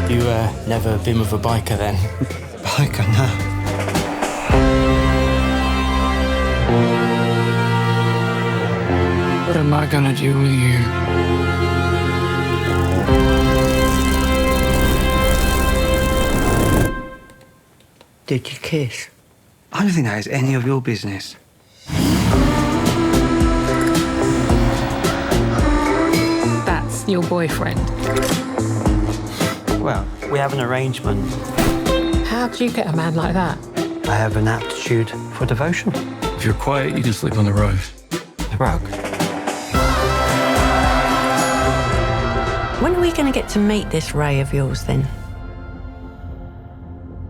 You never been with a biker then? Biker, no. What am I gonna do with you? Did you kiss? I don't think that is any of your business. That's your boyfriend. Well, we have an arrangement. How do you get a man like that? I have an aptitude for devotion. If you're quiet, you can sleep on the rug. The rug. When are we going to get to meet this Ray of yours, then?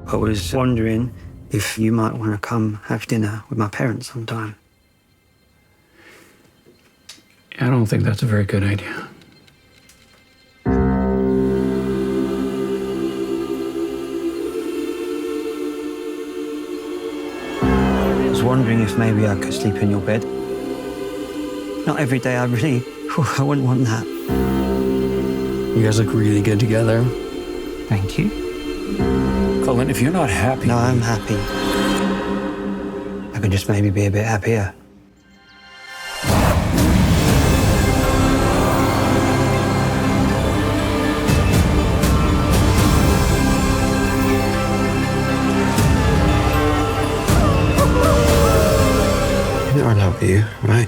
I was wondering if you might want to come have dinner with my parents sometime. I don't think that's a very good idea. I was wondering if maybe I could sleep in your bed. Not every day, I really... I wouldn't want that. You guys look really good together. Thank you. Colin, if you're not happy... No, I'm happy. I could just maybe be a bit happier. You know I love you, right?